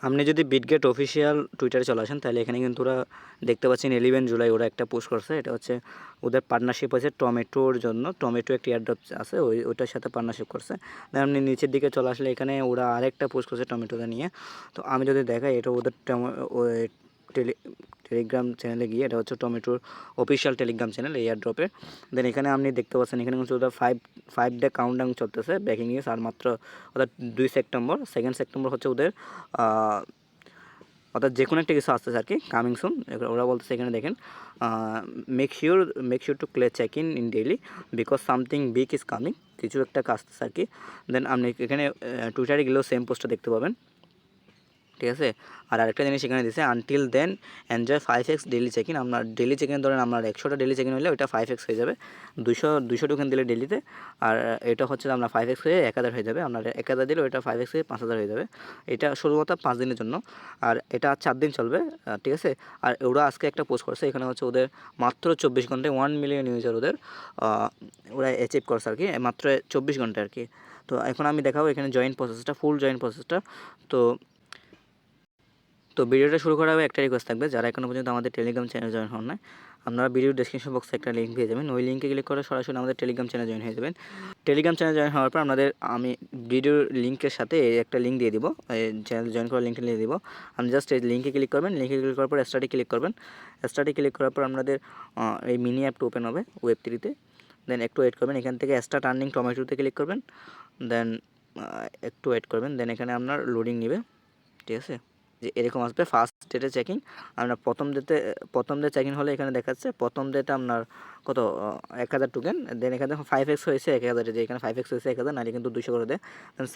আপনি যদি Bitget official টুইটারে চলে আসেন তাহলে এখানে কিন্তু ওরা দেখতে পাচ্ছেন 11 জুলাই ওরা একটা পোস্ট করছে। এটা হচ্ছে ওদের পার্টনারশিপ আছে টমেটোর জন্য। টমেটো একটি এয়ারড্রপ আছে ওইটার সাথে পার্টনারশিপ করছে। দেন আপনি নিচের দিকে চলে আসলে এখানে ওরা আরেকটা পোস্ট করছে টমেটোটা নিয়ে। তো আমি যদি দেখাই এটা ওদের টেলিগ্রাম চ্যানেলে গিয়ে, এটা হচ্ছে টমেটোর অফিসিয়াল টেলিগ্রাম চ্যানেল এই এয়ারড্রপের। দেন এখানে আপনি দেখতে পাচ্ছেন এখানে কিন্তু ওদের 5 ডে কাউন্টডাউন চলতেছে ব্রেকিং নিউজ। আর মাত্র ওদের 2 সেপ্টেম্বর, 2 সেপ্টেম্বর হচ্ছে ওদের অর্থাৎ যে কোনো একটা কিছু আসতেছে আর কি, কামিং সুন। ওরা বলতেছে এখানে দেখেন, make sure to clear check in daily because something big is coming, কিছু একটা আসতেছে আর কি। দেন আপনি এখানে টুইটারে গেলেও সেম পোস্টটা দেখতে পাবেন, ঠিক আছে। আর আরেকটা জিনিস এখানে দিছে, until then enjoy 5x daily check in. আপনার ডেলি চেক ইন ধরেন আপনার 100টা ডেলি চেক ইন হলে ওইটা 5x হয়ে যাবে, 200 টোকেন দিলে ডেলিতে। আর এটা হচ্ছে আপনার 5x হয়ে 1000 হয়ে যাবে। আপনার 1000 দিলে ওইটা 5x হয়ে 5000 হয়ে যাবে। এটা শুধুমাত্র 5 দিনের জন্য, আর এটা 4 দিন চলবে, ঠিক আছে। আর ওরা আজকে একটা পোস্ট করছে, এখানে হচ্ছে ওদের মাত্র 24 ঘন্টায় 1 মিলিয়ন ইউজার ওদের ওরা অ্যাচিভ করছে আর কি, মাত্র 24 ঘন্টা আর কি। তো এখন আমি দেখাবো এখানে জয়েন প্রসেসটা, ফুল জয়েন প্রসেসটা। তো তো ভিডিওটা শুরু করার আগে একটা রিকোয়েস্ট থাকবে, যারা এখনো পর্যন্ত আমাদের টেলিগ্রাম চ্যানেল জয়েন হন না, আপনারা ভিডিও ডেসক্রিপশন বক্সে একটা লিঙ্ক পেয়ে যাবেন। ওই লিঙ্কে ক্লিক করে সরাসরি আমাদের টেলিগ্রাম চ্যানেল জয়েন হয়ে যাবেন। টেলিগ্রাম চ্যানেল জয়েন হওয়ার পর আমি ভিডিওর লিঙ্কের সাথে একটা লিঙ্ক দিয়ে দিব, চ্যানেল জয়েন করার লিঙ্কটা দিয়ে দিব। আপনি জাস্ট এই লিঙ্কে ক্লিক করবেন, লিঙ্কে ক্লিক করার পর স্টার্টে ক্লিক করবেন। স্টার্টে ক্লিক করার পর আপনাদের এই মিনি অ্যাপটা ওপেন হবে ওয়েব 3-তে। দেন একটু ওয়েট করবেন, এখান থেকে স্টার্ট আর্নিং টমেটোতে ক্লিক করবেন। দেন একটু ওয়েট করবেন, দেন এখানে আপনার লোডিং নেবে, ঠিক আছে। যে এরকম আসবে ফার্স্ট ডেটে চেকিং। আপনার প্রথম ডে চেকিং হলে এখানে দেখাচ্ছে প্রথম ডেতে আপনার কত 1000 টোকেন। দেন এখানে 5x হয়েছে 1000, যে এখানে 5x হয়েছে 1000, নাহলে কিন্তু 200 করে দেয়। দেন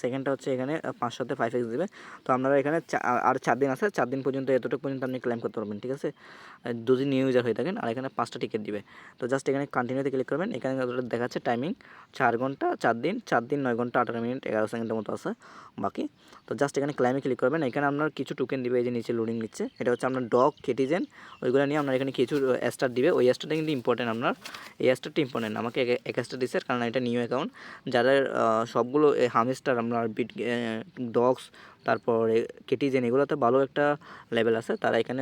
সেকেন্ডটা হচ্ছে এখানে 500-তে 5x দেবে। তো আপনারা এখানে আর 4 দিন আছে, 4 দিন পর্যন্ত এতটুকু পর্যন্ত আপনি ক্লেম করতে পারবেন, ঠিক আছে, যদি নিউ ইউজার হয়ে থাকেন। আর এখানে 5টা টিকিট দিবে। তো জাস্ট এখানে কন্টিনিউতে ক্লিক করবেন, এখানে দেখাচ্ছে টাইমিং 4 ঘন্টা 4 দিন 9 ঘন্টা 18 মিনিট 11 সেকেন্ডের মতো আছে বাকি। তো জাস্ট এখানে ক্লাইমে ক্লিক করবেন, এখানে আপনার কিছু টোকেন দিবে, এই যে নিচে লোডিং নিচ্ছে, এটা হচ্ছে আপনার ডগ কেটিজেন, ওইগুলো নিয়ে আপনার এখানে কিছু স্টার দিবে। ওই স্টারটা কিন্তু ইম্পর্টেন্ট, আপনার এই স্টারটা ইম্পর্টেন্ট। আমাকে এক স্টার দিচ্ছে কারণ এটা নিউ অ্যাকাউন্ট। যাদের সবগুলো হামস্টার আপনার ডগস, তারপরে কেটিজেন, এগুলোতে ভালো একটা লেভেল আছে, তারা এখানে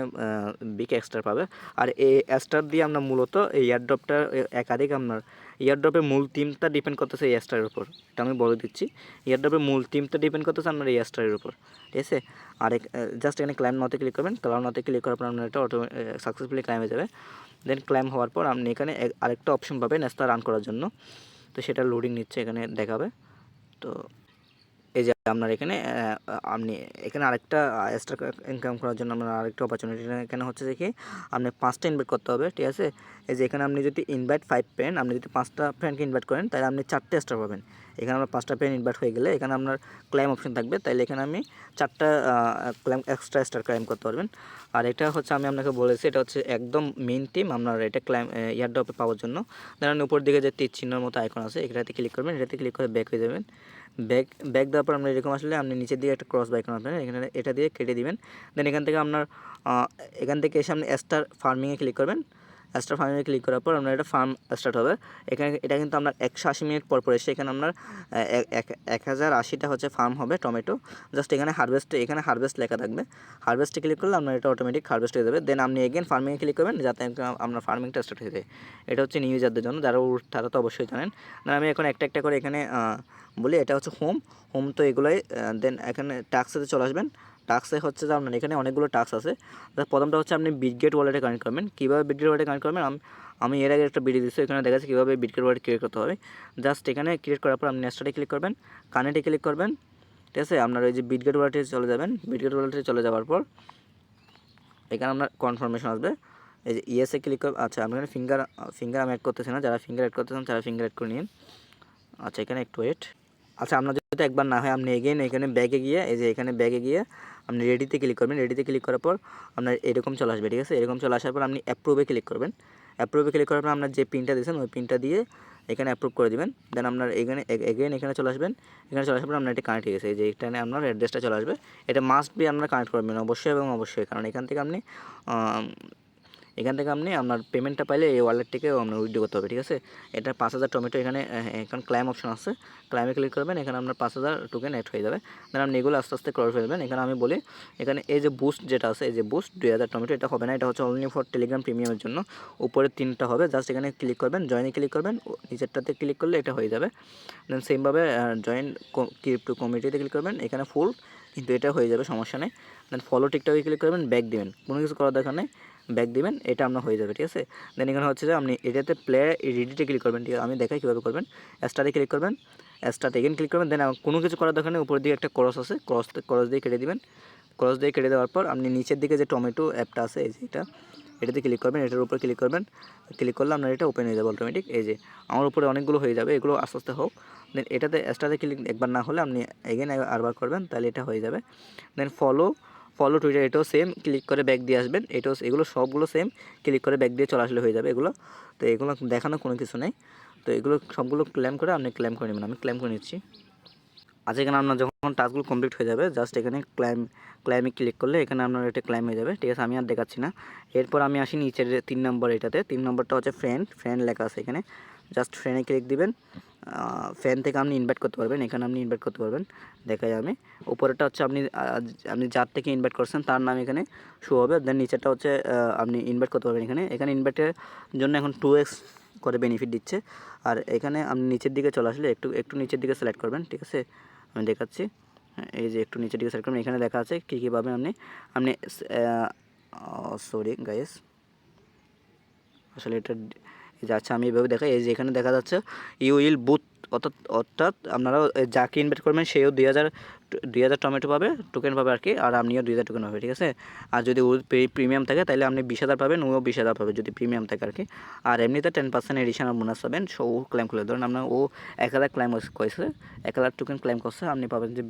বিগ এক্সট্রা পাবে। আর এই স্টার দিয়ে আমরা মূলত এই এয়ারড্রপটা একাধিক আপনার এয়ারড্রপের মূল থিমটা ডিপেন্ড করতেছে এই স্টারের উপর, এটা আমি বলে দিচ্ছি। এয়ারড্রপের মূল থিমটা ডিপেন্ড করতেছে আপনার এই স্টারের উপর, ঠিক আছে। আর জাস্ট এখানে ক্লাইম নাওতে ক্লিক করবেন, ক্লাইম নাওতে ক্লিক করার পর আপনার এটা সাকসেসফুলি ক্লাইম হয়ে যাবে। দেন ক্লাইম হওয়ার পর আপনি এখানে আরেকটা অপশন পাবেন স্টার রান করার জন্য, তো সেটা লোডিং নিচ্ছে, এখানে দেখাবে। তো এই যে আপনার এখানে আপনি এখানে আরেকটা এক্সট্রা ইনকাম করার জন্য আপনার আরেকটা অপরচুনিটি এখানে হচ্ছে যে কি আপনি 5টা ইনভাইট করতে হবে, ঠিক আছে। এই যে এখানে আপনি যদি ইনভাইট 5 পেন, আপনি যদি 5টা ফ্রেন্ডকে ইনভাইট করেন তাহলে আপনি 4টে স্টার পাবেন। এখানে আপনার 5টা ফ্রেন্ড ইনভাইট হয়ে গেলে এখানে আপনার ক্লেম অপশন থাকবে, তাইলে এখানে আমি 4টা ক্লেম এক্সট্রা স্টার ক্লেম করতে পারবেন। আর এটা হচ্ছে আমি আপনাকে বলেছি, এটা হচ্ছে একদম মেইন টিম আপনার এটা ক্লেম ইয়ারড্রপে পাওয়ার জন্য। ধরেন উপর দিকে যে তীর চিহ্নের মতো আইকন আছে, এটাতে ক্লিক করবেন, এটাতে ক্লিক করে ব্যাক হয়ে যাবেন। ব্যাক দেওয়ার পর আপনার এরকম আসলে আপনি নিচের দিকে একটা ক্রস বাইকন আপনার এখানে এটা দিয়ে কেটে দিবেন। দেন এখান থেকে আপনার এখান থেকে এসে আপনি স্টার ফার্মিংয়ে ক্লিক করবেন। স্টার ফার্মিংয়ে ক্লিক করার পর আপনার এটা ফার্ম স্টার্ট হবে। এখানে এটা কিন্তু আপনার 180 মিনিট পর পর এসে এখানে আপনার 1080টা হচ্ছে ফার্ম হবে টমেটো। জাস্ট এখানে হারভেস্ট লেখা থাকবে, হারভেস্টে ক্লিক করলে আপনার এটা অটোমেটিক হারভেস্ট হয়ে যাবে। দেন আপনি এগেন ফার্মিংয়ে ক্লিক করবেন যাতে আপনার ফার্মিংটা স্টার্ট হয়ে যায়। এটা হচ্ছে নিউ ইউজারদের জন্য, তারা তো অবশ্যই জানেন। দেন আমি এখন একটা একটা করে এখানে বলি, এটা হচ্ছে হোম তো এগুলোই। দেন এখানে টাস্কে চলে আসবেন। টাস্কে হচ্ছে যে আপনার এখানে অনেকগুলো টাস্ক আছে। প্রথমটা হচ্ছে আপনি বিটগেট ওয়ালেটে কানেক্ট করবেন। কীভাবে বিটগেট ওয়ালেটে কানেক্ট করবেন আমি এর আগে একটা ভিডিও দিচ্ছি, এখানে দেখা যাচ্ছে কীভাবে বিটগেট ওয়ালেট ক্রিয়েট করতে হবে। জাস্ট এখানে ক্রিয়েট করার পর আপনি নেক্সটে ক্লিক করবেন, কানেক্টে ক্লিক করবেন, ঠিক আছে। আপনার ওই যে বিটগেট ওয়ালেটে চলে যাবেন। বিটগেট ওয়ালেটে চলে যাওয়ার পর এখানে আপনার কনফার্মেশন আসবে, এই যে ইয়েসে ক্লিক করবেন। আচ্ছা আমি এখানে ফিঙ্গার আমি অ্যাড করতেছি না, যারা ফিঙ্গার অ্যাড করতেছেন তারা ফিঙ্গার অ্যাড করে নিন। আচ্ছা এখানে একটু ওয়েট। আচ্ছা আপনার যদি একবার না হয় আপনি এগেন এখানে ব্যাগে গিয়ে, এই যে এখানে ব্যাগে গিয়ে আপনি রেডিতে ক্লিক করবেন। রেডিতে ক্লিক করার পর আপনার এরকম চলে আসবে, ঠিক আছে। এরকম চলে আসার পর আপনি অ্যাপ্রুভে ক্লিক করবেন। অ্যাপ্রুভে ক্লিক করার পর আপনার যে পিনটা দিয়েছেন ওই পিনটা দিয়ে এখানে অ্যাপ্রুভ করে দিবেন। দেন আপনার এগেন এখানে চলে আসবেন। এখানে চলে আসার পর আপনার এটা কানেক্ট হয়ে গেছে, এই যে এখানে আপনার অ্যাড্রেসটা চলে আসবে। এটা মাস্ট বি আপনারা কানেক্ট করবেন অবশ্যই এবং অবশ্যই, কারণ এখান থেকে আপনি এখান থেকে আপনি আপনার পেমেন্টটা পাইলে এই ওয়ালেট থেকে আপনার উইথড্র করতে হবে, ঠিক আছে। এটা 5000 টমেটো এখানে এখন ক্লাইম অপশন আছে, ক্লাইমে ক্লিক করবেন, এখানে আপনার 5000 টোকেন অ্যাড হয়ে যাবে। দেন আপনি এগুলো আস্তে আস্তে করে ফেলবেন। এখানে আমি বলি এখানে এই যে বুস্ট যেটা আছে, এই যে বুস্ট 2000 টমেটো, এটা হবে না, এটা হচ্ছে অনলি ফর টেলিগ্রাম প্রিমিয়ামের জন্য। উপরে 3টা হবে, জাস্ট এখানে ক্লিক করবেন, জয়েনে ক্লিক করবেন, নিচেরটাতে ক্লিক করলে এটা হয়ে যাবে। দেন সেমভাবে জয়েন ক্রিপ্টো কমিউনিটিতে ক্লিক করবেন, এখানে ফুল কিন্তু এটা হয়ে যাবে, সমস্যা নেই। দেন ফলো টিকটকে ক্লিক করবেন, ব্যাক দিবেন, কোনো কিছু করার দরকার নেই, ব্যাক দিবেন, এটা আপনার হয়ে যাবে, ঠিক আছে। দেন এখানে হচ্ছে যে আপনি এটাতে প্লে রেডিটে ক্লিক করবেন, ঠিক আছে, আমি দেখাই কীভাবে করবেন। স্টারে ক্লিক করবেন, স্টার্ট এগেন ক্লিক করবেন, দেন কোনো কিছু করার দরকার নেই, উপর দিকে একটা ক্রস আছে, ক্রস দিয়ে কেটে দিবেন। ক্রস দিয়ে কেটে দেওয়ার পর আপনি নিচের দিকে যে টমেটো অ্যাপটা আছে, এই যে এটাতে ক্লিক করবেন, এটার উপর ক্লিক করবেন, ক্লিক করলে আপনার এটা ওপেন হয়ে যাবে অটোমেটিক। এই যে আমার উপরে অনেকগুলো হয়ে যাবে, এগুলো আস্তে আস্তে হোক। দেন এটাতে স্টারে ক্লিক একবার না হলে আপনি এগেন আরবার করবেন, তাহলে এটা হয়ে যাবে। দেন ফলো টুইটার, এটাও সেম, ক্লিক করে ব্যাক দিয়ে আসবেন, এগুলো সবগুলো সেম, ক্লিক করে ব্যাক দিয়ে চলে আসলে হয়ে যাবে এগুলো। তো এগুলো দেখানো কোনো কিছু নেই, তো এগুলো সবগুলো ক্লেম করে আপনি ক্লেম করে নেবেন, আমি ক্লেম করে নিচ্ছি। আচ্ছা, এখানে আপনার যখন টাস্কগুলো কমপ্লিট হয়ে যাবে, জাস্ট এখানে ক্লাইমে ক্লিক করলে এখানে আপনার এটা ক্লাইম হয়ে যাবে, ঠিক আছে, আমি আর দেখাচ্ছি না। এরপর আমি আসি নিচের 3 নম্বর, এটাতে 3 নম্বরটা হচ্ছে ফ্রেন্ড লেখা আছে এখানে, জাস্ট ফ্রেন্ডে ক্লিক দিবেন। ফ্রেন্ড থেকে আপনি ইনভাইট করতে পারবেন, এখানে আপনি ইনভাইট করতে পারবেন, দেখাই আমি। উপরেরটা হচ্ছে আপনি যার থেকে ইনভাইট করছেন তার নাম এখানে শো হবে। দেন নিচেরটা হচ্ছে আপনি ইনভাইট করতে পারবেন, এখানে ইনভাইটের জন্য এখন 2x করে বেনিফিট দিচ্ছে। আর এখানে আপনি নিচের দিকে চলে আসলে একটু নিচের দিকে সিলেক্ট করবেন, ঠিক আছে, আমি দেখাচ্ছি। এই যে একটু নিচের দিকে সিলেক্ট করবেন, এখানে লেখা আছে কীভাবে আপনি সরি গাইস, আসলে এটা যাচ্ছে, আমি এভাবে দেখাই। এই যে এখানে দেখা যাচ্ছে ইউ উইল বুথ, অর্থাৎ আপনারা যাকে ইনভাইট করবেন সেও 2000 টমেটো পাবে, টোকেন পাবে আর কি, আর আপনিও 2000 টোকেন পাবে, ঠিক আছে। আর যদি ও প্রিমিয়াম থাকে তাহলে আপনি 20,000 পাবেন, ও 20,000 পাবে যদি প্রিমিয়াম থাকে আর কি। আর এমনিতে 10% এডিশনাল বোনাস পাবেন, সো ও ক্লেম করলে, ধরুন আপনার ও 1000 ক্লেম করেছে, 1000 টোকেন ক্লেম করছে, আপনি পাবেন যে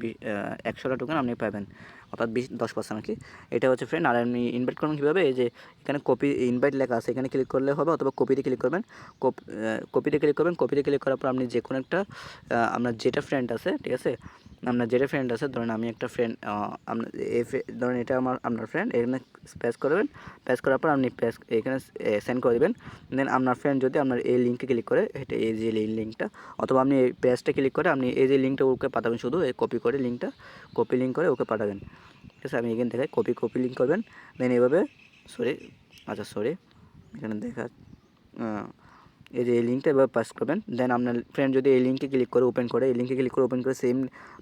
100টা টোকেন আপনি পাবেন, অর্থাৎ 10% আর কি। এটা হচ্ছে ফ্রেন্ড। আর আপনি ইনভাইট করবেন কীভাবে, এই যে এখানে কপি ইনভাইট লেখা আছে, এখানে ক্লিক করলে হবে, অথবা কপিতে ক্লিক করবেন, কপিতে ক্লিক করবেন। কপিতে ক্লিক করার পর আপনি যে কোনো একটা আপনার যেটা ফ্রেন্ড আছে, ঠিক আছে, আপনার যেটা ফ্রেন্ড আছে, ধরেন আমি একটা ফ্রেন্ড, আপনার ধরেন এটা আপনার ফ্রেন্ড, এখানে পেজ করবেন, পেজ করার পর আপনি এখানে সেন্ড করে দেবেন। দেন আপনার ফ্রেন্ড যদি আপনার এই লিঙ্কে ক্লিক করে, এটা এই যে লিঙ্কটা, অথবা আপনি এই পেজটা ক্লিক করে আপনি এই যে লিঙ্কটা ওকে পাঠাবেন, শুধু এই কপি করে লিঙ্কটা কপি লিঙ্ক করে ওকে পাঠাবেন, ঠিক আছে। আমি এখানে দেখাই, কপি লিঙ্ক করবেন, দেন এভাবে সরি এখানে দেখা, এই যে এই লিঙ্কটা এবার পাস করবেন। দেন আপনার ফ্রেন্ড যদি এই লিঙ্কে ক্লিক করে ওপেন করে, এই লিঙ্কে ক্লিক করে ওপেন করে সেম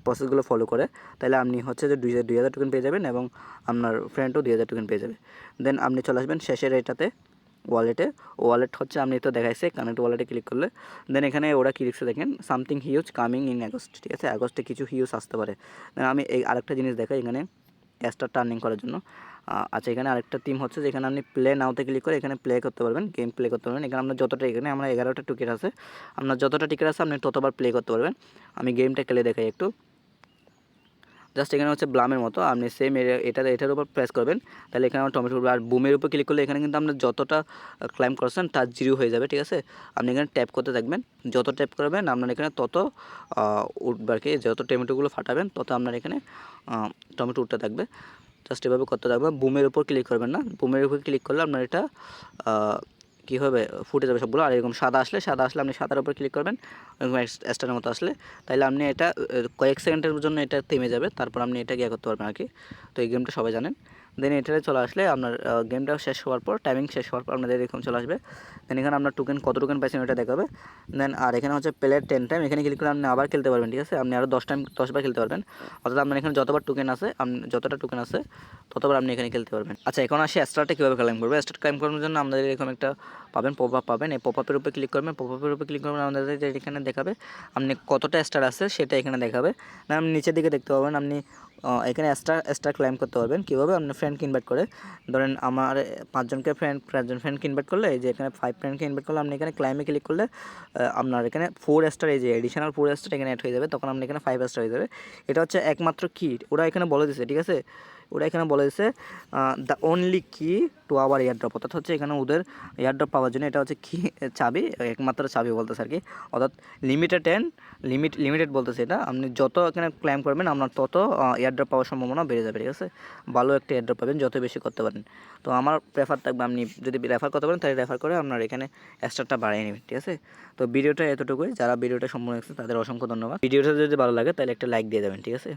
প্রসেসগুলো ফলো করে, তাহলে আপনি হচ্ছে যে 2000 টোকেন পেয়ে যাবেন, এবং আপনার ফ্রেন্ডও 2000 টোকেন পেয়ে যাবে। দেন আপনি চলে আসবেন শেষের এটাতে, ওয়ালেট হচ্ছে আপনি তো দেখাইছে, কানেক্ট ওয়ালেটে ক্লিক করলে দেন এখানে ওরা কি লিখছে দেখেন, something huge coming in August, ঠিক আছে, আগস্টে কিছু হিউজ আসতে পারে। দেন আমি এই আরেকটা জিনিস দেখাই এখানে স্টার টার্নিং করার জন্য। আচ্ছা, এখানে আরেকটা টিম হচ্ছে, যেখানে আপনি প্লে নাওতে ক্লিক করে এখানে প্লে করতে পারবেন, গেম প্লে করতে পারবেন। এখানে আপনার যতটা, এখানে আমরা 11টা টিকিট আছে, আপনার যতটা টিকিট আছে আপনি ততবার প্লে করতে পারবেন। আমি গেমটা খেলে দেখাই একটু, জাস্ট এখানে হচ্ছে ব্লামের মতো, আপনি সেম এটার উপর প্রেস করবেন, তাহলে এখানে আমার টমেটো উঠবে। আর বুমের উপর ক্লিক করলে এখানে কিন্তু আপনার যতটা ক্লাইম করছেন তার 0 হয়ে যাবে, ঠিক আছে। আপনি এখানে ট্যাপ করতে থাকবেন, যত ট্যাপ করবেন আপনার এখানে তত উঠবে আর কি, যত টমেটোগুলো ফাটাবেন তত আপনার এখানে টমেটো উঠতে থাকবে। জাস্ট এভাবে করতে থাকবেন, বুমের উপর ক্লিক করবেন না, বুমের উপর ক্লিক করলে আপনার এটা কী হবে, ফুটে যাবে সবগুলো। আর এরকম সাদা আসলে আপনি সাদার উপর ক্লিক করবেন, এরকম স্টারের মতো আসলে, তাহলে আপনি এটা কয়েক সেকেন্ডের জন্য এটা থেমে যাবে, তারপর আপনি এটা করতে পারবেন আর কি। তো এই গেমটা সবাই জানেন। দেন এটাতে চলে আসলে আপনার গেমটা শেষ হওয়ার পর, টাইমিং শেষ হওয়ার পর আপনাদের এরকম চলে আসবে। দেন এখানে আপনার কত টোকেন পাইছেন এটা দেখাবে। দেন আর এখানে হচ্ছে প্লেয়ার 10 টাইম, এখানে ক্লিক করে আপনি আবার খেলতে পারবেন, ঠিক আছে, আপনি আরও 10বার খেলতে পারবেন, অর্থাৎ আপনার এখানে যতটা টোকেন আছে ততবার আপনি এখানে খেলতে পারবেন। আচ্ছা, এখন আসি স্টারটা কীভাবে ক্লাইম করবে। স্টার ক্লাইম করার জন্য আমাদের এরকম একটা পপ আপ পাবেন, এই পপ আপের উপরে ক্লিক করবেন, আমাদের এখানে দেখাবে আপনি কতটা স্টার আছে সেটা এখানে দেখাবে। না, আপনি নিচের দিকে দেখতে পাবেন, আপনি এখানে স্টার ক্লাইম করতে পারবেন কীভাবে, আপনি ফ্রেন্ডকে ইনভাইট করে, ধরেন আমার 5জন ফ্রেন্ডকে ইনভাইট করলে, এই যে এখানে 5 ফ্রেন্ডকে ইনভাইট করলে আপনি এখানে ক্লাইমে ক্লিক করলে আপনার এখানে 4 স্টার, এই যে এডিশনাল 4 স্টার এখানে অ্যাড হয়ে যাবে, তখন আপনি এখানে 5 স্টার হয়ে যাবে। এটা হচ্ছে একমাত্র কি ওরা এখানে বলে দিচ্ছে, ঠিক আছে, ওরা এখানে বলে দিচ্ছে দ্য অনলি কি টু আওয়ার এয়ারড্রপ, অর্থাৎ হচ্ছে এখানে ওদের এয়ারড্রপ পাওয়ার জন্য এটা হচ্ছে কি চাবি, একমাত্র চাবি বলতেছে আর কি। অর্থাৎ লিমিটেড বলতেছে এটা, আপনি যত এখানে ক্লাইম করবেন আপনার তত এয়ারড্রপ পাওয়ার সম্ভাবনা বেড়ে যাবে, ঠিক আছে। ভালো একটা এয়ারড্রপ পাবেন যত বেশি করতে পারেন। তো আমার প্রেফার থাকবে আপনি যদি রেফার করতে পারেন তাহলে রেফার করে আপনার এখানে স্টারটা বাড়িয়ে নেবেন, ঠিক আছে। তো ভিডিওটা এতটুকুই, যারা ভিডিওটা সম্পূর্ণ দেখছে তাদের অসংখ্য ধন্যবাদ। ভিডিওটা যদি ভালো লাগে তাহলে একটা লাইক দিয়ে দেবেন, ঠিক আছে।